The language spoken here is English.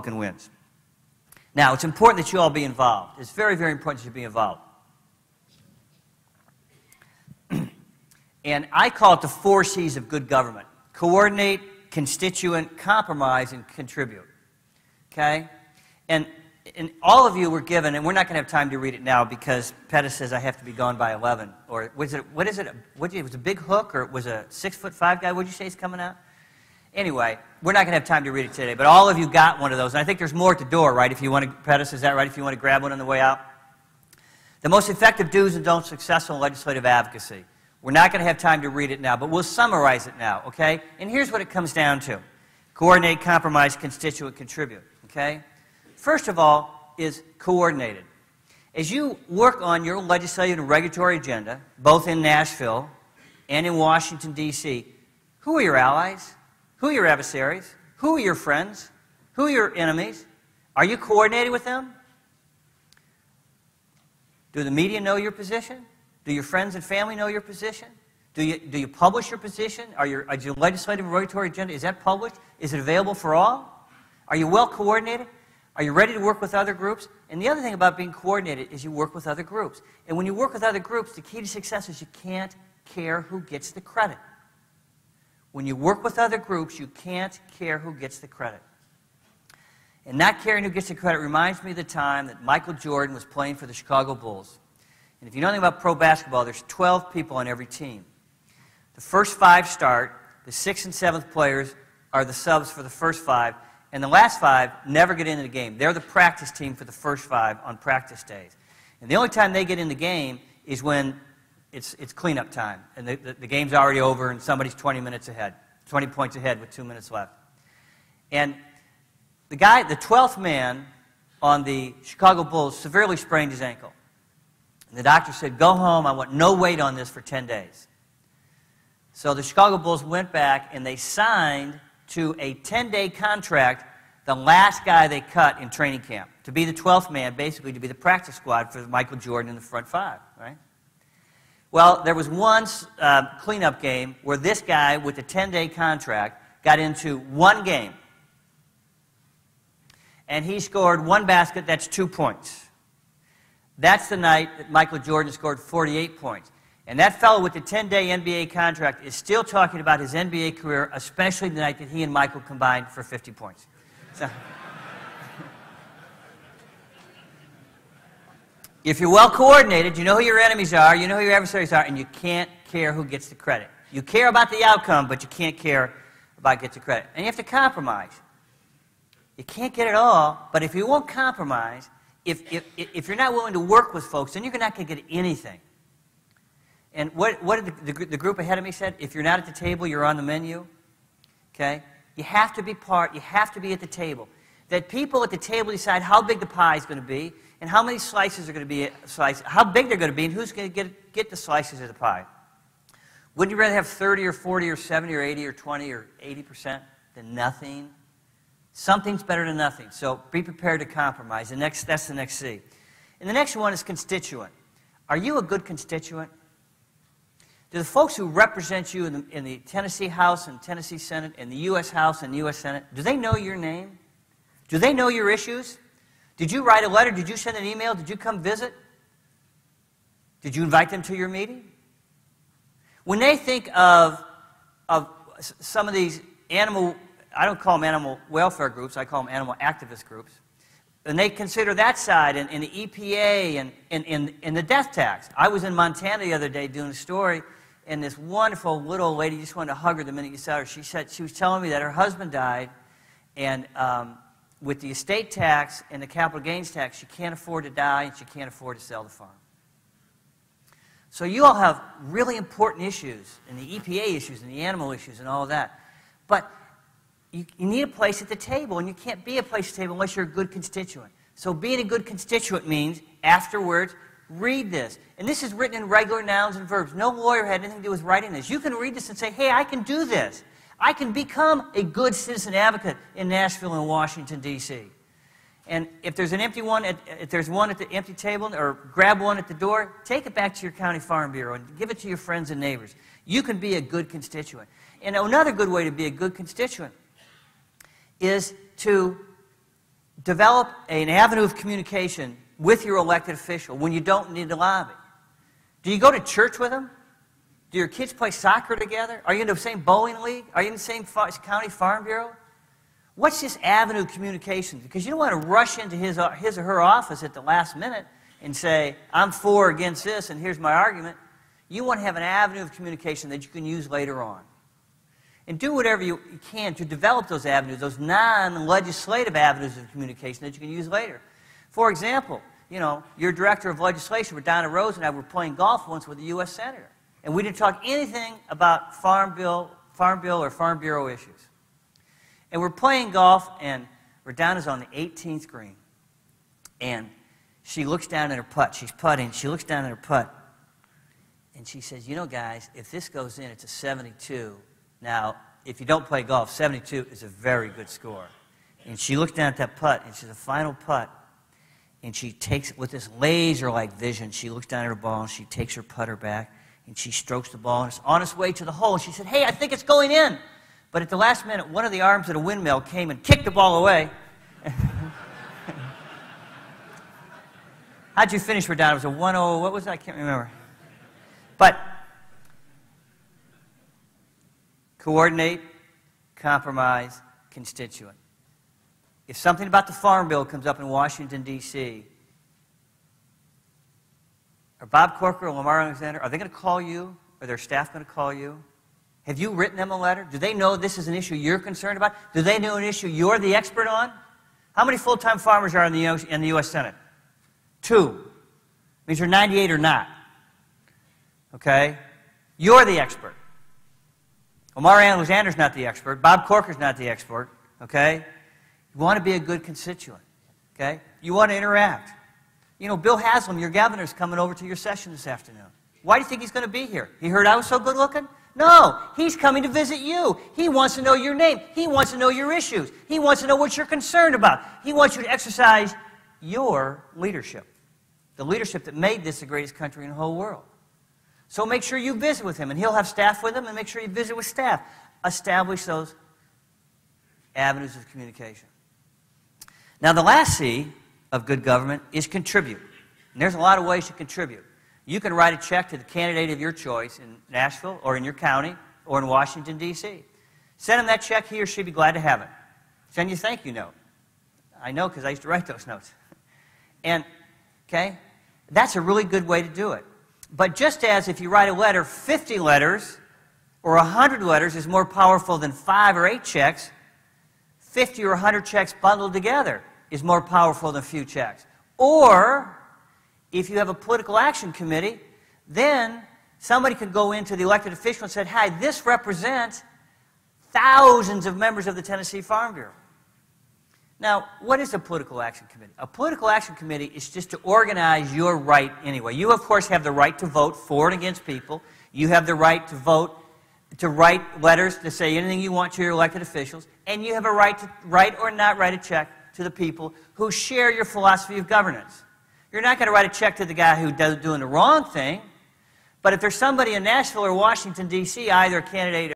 wins. Now, it's important that you all be involved. It's very, very important that you be involved. And I call it the 4 C's of good government. Coordinate, constituent, compromise, and contribute. Okay? And all of you were given, and we're not going to have time to read it now because Pettis says I have to be gone by 11. Or was it, what is it? It was a big hook, or it was a 6'5" guy? What did you say is coming out? Anyway, we're not going to have time to read it today, but all of you got one of those. And I think there's more at the door, right? If you want to, Pettis, is that right? If you want to grab one on the way out? The most effective do's and don'ts successful in legislative advocacy. We're not going to have time to read it now, but we'll summarize it now, okay? And here's what it comes down to. Coordinate, compromise, constituent, contribute, okay? First of all is coordinated. As you work on your legislative and regulatory agenda, both in Nashville and in Washington, D.C., who are your allies? Who are your adversaries? Who are your friends? Who are your enemies? Are you coordinated with them? Do the media know your position? Do your friends and family know your position? Do you publish your position? Is your legislative and regulatory agenda, is that published? Is it available for all? Are you well coordinated? Are you ready to work with other groups? And the other thing about being coordinated is you work with other groups. And when you work with other groups, the key to success is you can't care who gets the credit. When you work with other groups, you can't care who gets the credit. And not caring who gets the credit reminds me of the time that Michael Jordan was playing for the Chicago Bulls. And if you know anything about pro basketball, there's 12 people on every team. The first 5 start, the 6th and 7th players are the subs for the first 5, and the last 5 never get into the game. They're the practice team for the first 5 on practice days. And the only time they get in the game is when it's cleanup time, and the game's already over and somebody's 20 minutes ahead, 20 points ahead with 2 minutes left. And the 12th man on the Chicago Bulls severely sprained his ankle. And the doctor said, go home, I want no weight on this for 10 days. So the Chicago Bulls went back and they signed to a 10-day contract the last guy they cut in training camp, to be the 12th man, basically to be the practice squad for Michael Jordan in the front 5, right? Well, there was one cleanup game where this guy with the 10-day contract got into 1 game. And he scored 1 basket, that's 2 points. That's the night that Michael Jordan scored 48 points. And that fellow with the 10-day NBA contract is still talking about his NBA career, especially the night that he and Michael combined for 50 points. So, if you're well coordinated, you know who your enemies are, you know who your adversaries are, and you can't care who gets the credit. You care about the outcome, but you can't care about who gets the credit. And you have to compromise. You can't get it all, but if you won't compromise, if you're not willing to work with folks, then you're not going to get anything. And what did the group ahead of me said? If you're not at the table, you're on the menu. Okay? You have to be you have to be at the table. That people at the table decide how big the pie is going to be and how many slices are going to be sliced, how big they're going to be, and who's going to get the slices of the pie. Wouldn't you rather have 30 or 40 or 70 or 80 or 20 or 80% than nothing? Something's better than nothing. So be prepared to compromise. That's the next C. And the next one is constituent. Are you a good constituent? Do the folks who represent you in the Tennessee House and Tennessee Senate and the U.S. House and the U.S. Senate, do they know your name? Do they know your issues? Did you write a letter? Did you send an email? Did you come visit? Did you invite them to your meeting? When they think of some of these I don't call them animal welfare groups, I call them animal activist groups, and they consider that side and the EPA and the death tax. I was in Montana the other day doing a story, and this wonderful little lady, you just wanted to hug her the minute you saw her. She was telling me that her husband died, and with the estate tax and the capital gains tax, she can't afford to die and she can't afford to sell the farm. So you all have really important issues, and the EPA issues and the animal issues and all of that. But you need a place at the table, and you can't be a place at the table unless you're a good constituent. So being a good constituent means, afterwards, read this. And this is written in regular nouns and verbs. No lawyer had anything to do with writing this. You can read this and say, hey, I can do this. I can become a good citizen advocate in Nashville and Washington, D.C. And if there's an empty one, if there's one at the empty table, or grab one at the door, take it back to your county farm bureau and give it to your friends and neighbors. You can be a good constituent. And another good way to be a good constituent is to develop an avenue of communication with your elected official when you don't need to lobby. Do you go to church with them? Do your kids play soccer together? Are you in the same bowling league? Are you in the same county farm bureau? What's this avenue of communication? Because you don't want to rush into his or her office at the last minute and say, I'm for or against this, and here's my argument. You want to have an avenue of communication that you can use later on. And do whatever you can to develop those avenues, those non-legislative avenues of communication that you can use later. For example, you know, your director of legislation, Donna Rose, and I were playing golf once with a U.S. Senator. And we didn't talk anything about Farm Bill or Farm Bureau issues. And we're playing golf, and Donna's on the 18th green. And she looks down at her putt. She's putting. She looks down at her putt. And she says, you know, guys, if this goes in, it's a 72. Now, if you don't play golf, 72 is a very good score. And she looks down at that putt, and she's a final putt. And she takes it with this laser-like vision. She looks down at her ball, and she takes her putter back, and she strokes the ball, and it's on its way to the hole. And she said, hey, I think it's going in. But at the last minute, one of the arms of the windmill came and kicked the ball away. How'd you finish, Donna? It was a 1-0. What was that? I can't remember. But coordinate, compromise, constituent. If something about the Farm Bill comes up in Washington, D.C., are Bob Corker or Lamar Alexander, are they going to call you? Are their staff going to call you? Have you written them a letter? Do they know this is an issue you're concerned about? Do they know an issue you're the expert on? How many full-time farmers are in the U.S. Senate? 2. Means you're 98 or not. Okay? You're the expert. Lamar Alexander's not the expert. Bob Corker's not the expert. Okay? You want to be a good constituent. Okay? You want to interact. You know, Bill Haslam, your governor's coming over to your session this afternoon. Why do you think he's going to be here? He heard I was so good looking? No, he's coming to visit you. He wants to know your name. He wants to know your issues. He wants to know what you're concerned about. He wants you to exercise your leadership, the leadership that made this the greatest country in the whole world. So make sure you visit with him, and he'll have staff with him, and make sure you visit with staff. Establish those avenues of communication. Now, the last C of good government is contribute. And there's a lot of ways to contribute. You can write a check to the candidate of your choice in Nashville or in your county or in Washington, D.C. Send him that check. He or she'd be glad to have it. Send you a thank you note. I know because I used to write those notes. And, okay, that's a really good way to do it. But just as if you write a letter, 50 letters or 100 letters is more powerful than 5 or 8 checks, 50 or 100 checks bundled together is more powerful than a few checks. Or if you have a political action committee, then somebody could go into the elected official and say, hey, this represents thousands of members of the Tennessee Farm Bureau. Now, what is a political action committee? A political action committee is just to organize your right anyway. You, of course, have the right to vote for and against people. You have the right to vote, to write letters to say anything you want to your elected officials. And you have a right to write or not write a check to the people who share your philosophy of governance. You're not going to write a check to the guy who's doing the wrong thing. But if there's somebody in Nashville or Washington, D.C., either a candidate